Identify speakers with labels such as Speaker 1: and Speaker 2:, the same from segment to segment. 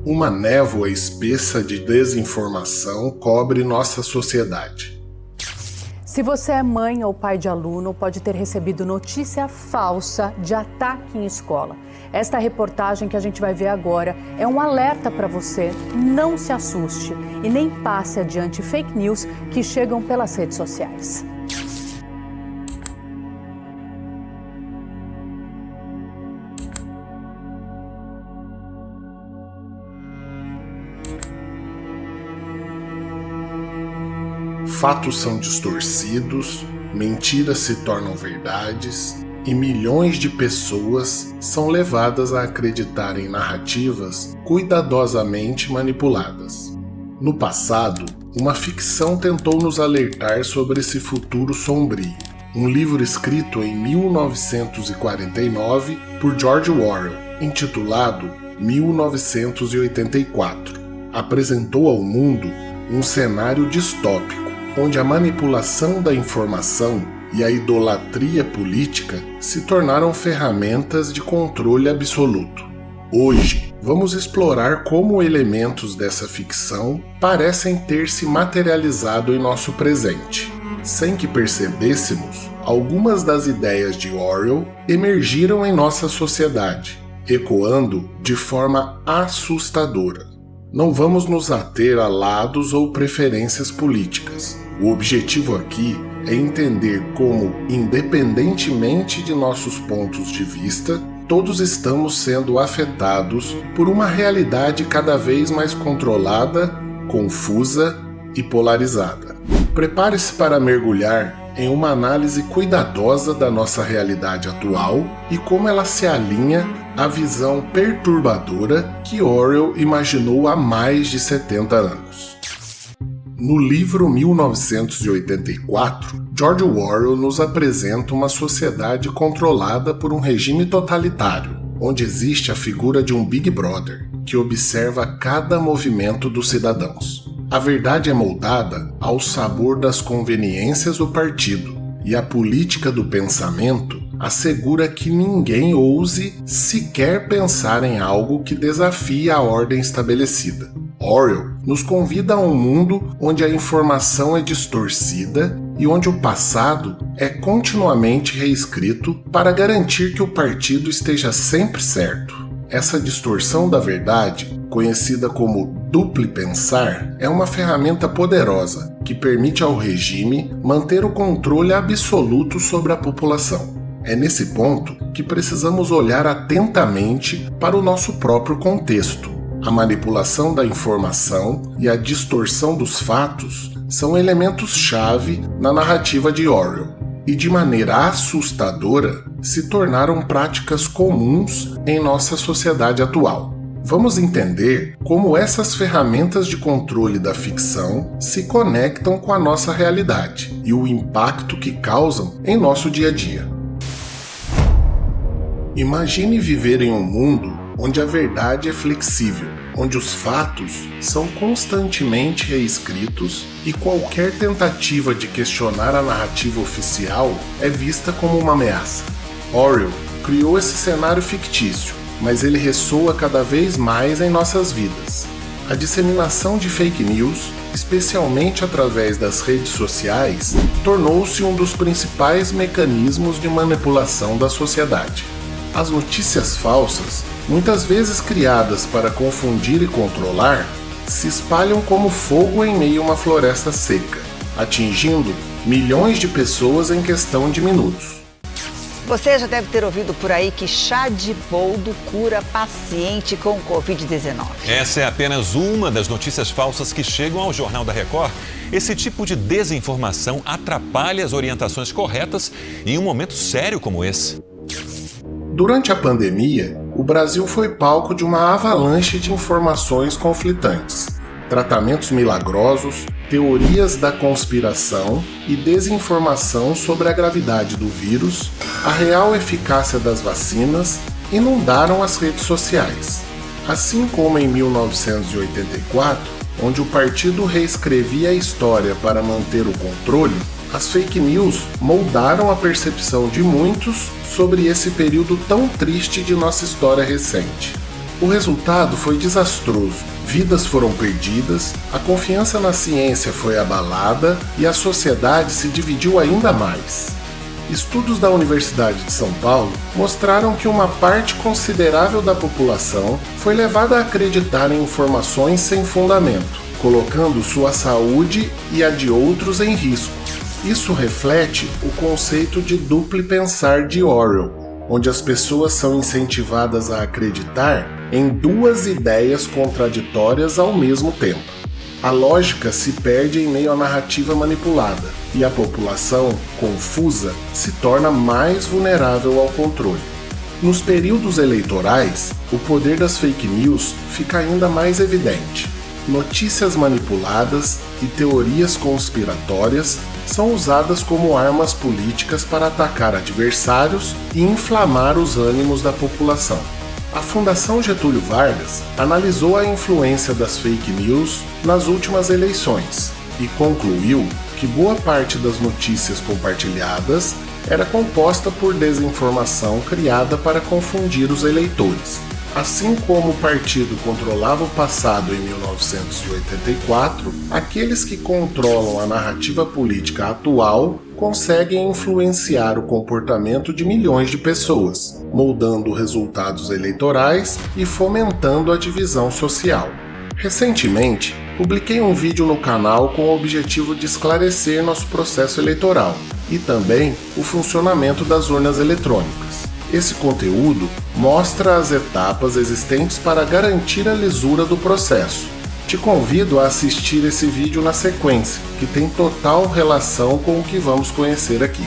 Speaker 1: Uma névoa espessa de desinformação cobre nossa sociedade.
Speaker 2: Se você é mãe ou pai de aluno, pode ter recebido notícia falsa de ataque em escola. Esta reportagem que a gente vai ver agora é um alerta para você. Não se assuste e nem passe adiante fake news que chegam pelas redes sociais.
Speaker 1: Fatos são distorcidos, mentiras se tornam verdades e milhões de pessoas são levadas a acreditar em narrativas cuidadosamente manipuladas. No passado, uma ficção tentou nos alertar sobre esse futuro sombrio. Um livro escrito em 1949 por George Orwell, intitulado 1984, apresentou ao mundo um cenário distópico, onde a manipulação da informação e a idolatria política se tornaram ferramentas de controle absoluto. Hoje, vamos explorar como elementos dessa ficção parecem ter se materializado em nosso presente. Sem que percebêssemos, algumas das ideias de Orwell emergiram em nossa sociedade, ecoando de forma assustadora. Não vamos nos ater a lados ou preferências políticas. O objetivo aqui é entender como, independentemente de nossos pontos de vista, todos estamos sendo afetados por uma realidade cada vez mais controlada, confusa e polarizada. Prepare-se para mergulhar em uma análise cuidadosa da nossa realidade atual e como ela se alinha à visão perturbadora que Orwell imaginou há mais de 70 anos. No livro 1984, George Orwell nos apresenta uma sociedade controlada por um regime totalitário, onde existe a figura de um Big Brother, que observa cada movimento dos cidadãos. A verdade é moldada ao sabor das conveniências do partido, e a política do pensamento assegura que ninguém ouse sequer pensar em algo que desafie a ordem estabelecida. Orwell nos convida a um mundo onde a informação é distorcida e onde o passado é continuamente reescrito para garantir que o partido esteja sempre certo. Essa distorção da verdade, conhecida como duplo pensar, é uma ferramenta poderosa que permite ao regime manter o controle absoluto sobre a população. É nesse ponto que precisamos olhar atentamente para o nosso próprio contexto. A manipulação da informação e a distorção dos fatos são elementos-chave na narrativa de Orwell e, de maneira assustadora, se tornaram práticas comuns em nossa sociedade atual. Vamos entender como essas ferramentas de controle da ficção se conectam com a nossa realidade e o impacto que causam em nosso dia a dia. Imagine viver em um mundo onde a verdade é flexível, onde os fatos são constantemente reescritos e qualquer tentativa de questionar a narrativa oficial é vista como uma ameaça. Orwell criou esse cenário fictício, mas ele ressoa cada vez mais em nossas vidas. A disseminação de fake news, especialmente através das redes sociais, tornou-se um dos principais mecanismos de manipulação da sociedade. As notícias falsas, muitas vezes criadas para confundir e controlar, se espalham como fogo em meio a uma floresta seca, atingindo milhões de pessoas em questão de minutos.
Speaker 3: Você já deve ter ouvido por aí que chá de boldo cura paciente com Covid-19.
Speaker 4: Essa é apenas uma das notícias falsas que chegam ao Jornal da Record. Esse tipo de desinformação atrapalha as orientações corretas em um momento sério como esse.
Speaker 1: Durante a pandemia, o Brasil foi palco de uma avalanche de informações conflitantes, tratamentos milagrosos, teorias da conspiração e desinformação sobre a gravidade do vírus, a real eficácia das vacinas, inundaram as redes sociais. Assim como em 1984, onde o partido reescrevia a história para manter o controle, as fake news moldaram a percepção de muitos sobre esse período tão triste de nossa história recente. O resultado foi desastroso. Vidas foram perdidas, a confiança na ciência foi abalada e a sociedade se dividiu ainda mais. Estudos da Universidade de São Paulo mostraram que uma parte considerável da população foi levada a acreditar em informações sem fundamento, colocando sua saúde e a de outros em risco. Isso reflete o conceito de duplo pensar de Orwell, onde as pessoas são incentivadas a acreditar em duas ideias contraditórias ao mesmo tempo. A lógica se perde em meio à narrativa manipulada, e a população, confusa, se torna mais vulnerável ao controle. Nos períodos eleitorais, o poder das fake news fica ainda mais evidente. Notícias manipuladas e teorias conspiratórias são usadas como armas políticas para atacar adversários e inflamar os ânimos da população. A Fundação Getúlio Vargas analisou a influência das fake news nas últimas eleições e concluiu que boa parte das notícias compartilhadas era composta por desinformação criada para confundir os eleitores. Assim como o partido controlava o passado em 1984, aqueles que controlam a narrativa política atual conseguem influenciar o comportamento de milhões de pessoas, moldando resultados eleitorais e fomentando a divisão social. Recentemente, publiquei um vídeo no canal com o objetivo de esclarecer nosso processo eleitoral e também o funcionamento das urnas eletrônicas. Esse conteúdo mostra as etapas existentes para garantir a lisura do processo. Te convido a assistir esse vídeo na sequência, que tem total relação com o que vamos conhecer aqui.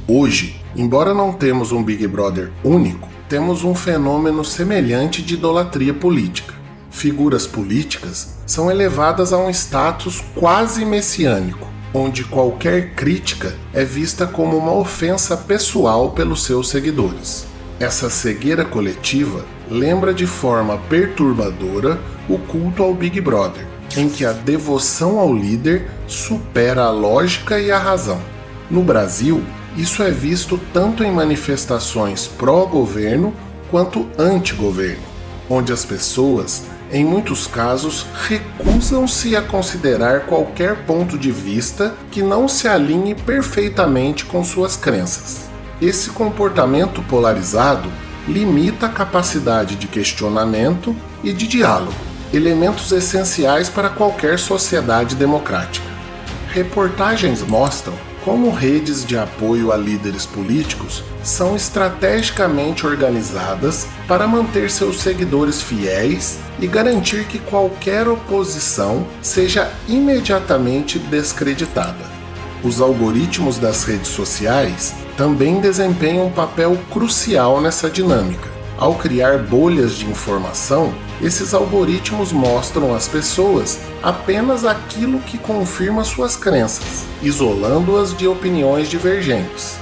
Speaker 1: Hoje, embora não temos um Big Brother único, temos um fenômeno semelhante de idolatria política. Figuras políticas são elevadas a um status quase messiânico, onde qualquer crítica é vista como uma ofensa pessoal pelos seus seguidores. Essa cegueira coletiva lembra de forma perturbadora o culto ao Big Brother, em que a devoção ao líder supera a lógica e a razão. No Brasil, isso é visto tanto em manifestações pró-governo quanto anti-governo, onde as pessoas, em muitos casos, recusam-se a considerar qualquer ponto de vista que não se alinhe perfeitamente com suas crenças. Esse comportamento polarizado limita a capacidade de questionamento e de diálogo, elementos essenciais para qualquer sociedade democrática. Reportagens mostram como redes de apoio a líderes políticos são estrategicamente organizadas para manter seus seguidores fiéis e garantir que qualquer oposição seja imediatamente descreditada. Os algoritmos das redes sociais também desempenham um papel crucial nessa dinâmica. Ao criar bolhas de informação, esses algoritmos mostram às pessoas apenas aquilo que confirma suas crenças, isolando-as de opiniões divergentes.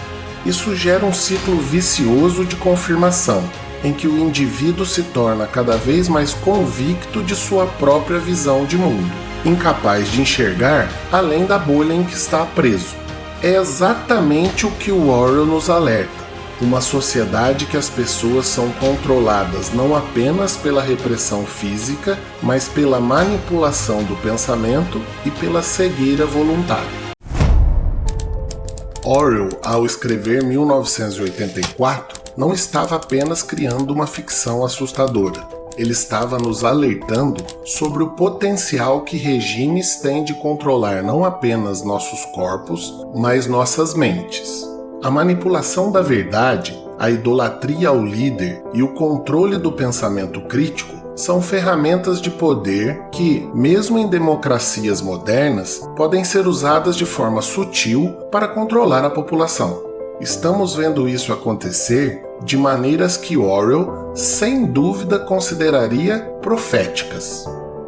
Speaker 1: Isso gera um ciclo vicioso de confirmação, em que o indivíduo se torna cada vez mais convicto de sua própria visão de mundo, incapaz de enxergar além da bolha em que está preso. É exatamente o que o Orwell nos alerta. Uma sociedade que as pessoas são controladas não apenas pela repressão física, mas pela manipulação do pensamento e pela cegueira voluntária. Orwell, ao escrever 1984, não estava apenas criando uma ficção assustadora. Ele estava nos alertando sobre o potencial que regimes têm de controlar não apenas nossos corpos, mas nossas mentes. A manipulação da verdade, a idolatria ao líder e o controle do pensamento crítico são ferramentas de poder que, mesmo em democracias modernas, podem ser usadas de forma sutil para controlar a população. Estamos vendo isso acontecer de maneiras que Orwell, sem dúvida, consideraria proféticas.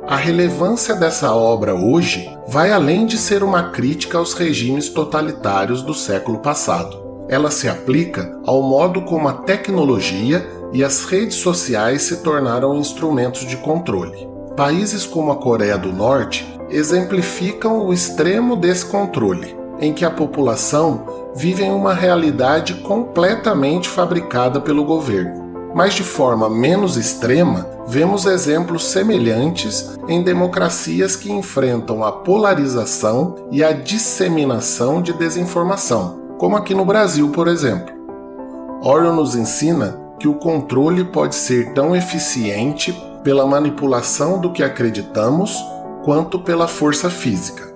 Speaker 1: A relevância dessa obra hoje vai além de ser uma crítica aos regimes totalitários do século passado. Ela se aplica ao modo como a tecnologia e as redes sociais se tornaram instrumentos de controle. Países como a Coreia do Norte exemplificam o extremo desse controle, em que a população vive em uma realidade completamente fabricada pelo governo. Mas de forma menos extrema, vemos exemplos semelhantes em democracias que enfrentam a polarização e a disseminação de desinformação, como aqui no Brasil, por exemplo. Orwell nos ensina que o controle pode ser tão eficiente pela manipulação do que acreditamos quanto pela força física.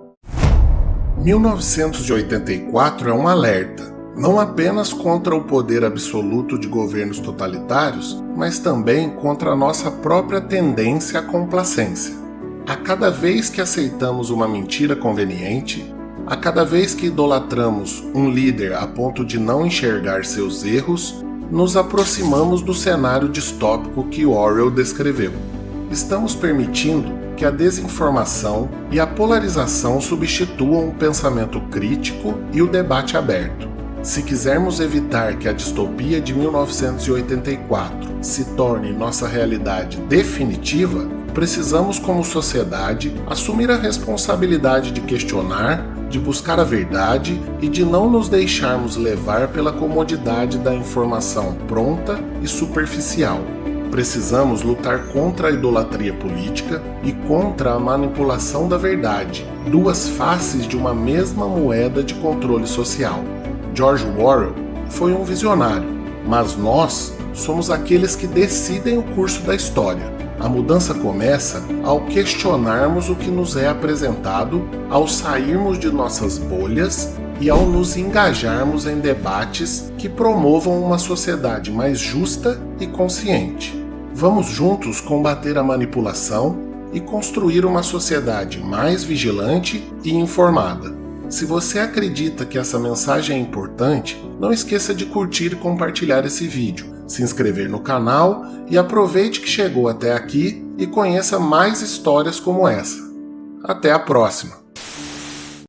Speaker 1: 1984 é um alerta, não apenas contra o poder absoluto de governos totalitários, mas também contra a nossa própria tendência à complacência. A cada vez que aceitamos uma mentira conveniente, a cada vez que idolatramos um líder a ponto de não enxergar seus erros, nos aproximamos do cenário distópico que Orwell descreveu. Estamos permitindo que a desinformação e a polarização substituam o pensamento crítico e o debate aberto. Se quisermos evitar que a distopia de 1984 se torne nossa realidade definitiva, precisamos, como sociedade, assumir a responsabilidade de questionar, de buscar a verdade e de não nos deixarmos levar pela comodidade da informação pronta e superficial. Precisamos lutar contra a idolatria política e contra a manipulação da verdade, duas faces de uma mesma moeda de controle social. George Orwell foi um visionário, mas nós somos aqueles que decidem o curso da história. A mudança começa ao questionarmos o que nos é apresentado, ao sairmos de nossas bolhas e ao nos engajarmos em debates que promovam uma sociedade mais justa e consciente. Vamos juntos combater a manipulação e construir uma sociedade mais vigilante e informada. Se você acredita que essa mensagem é importante, não esqueça de curtir e compartilhar esse vídeo, se inscrever no canal e aproveite que chegou até aqui e conheça mais histórias como essa. Até a próxima!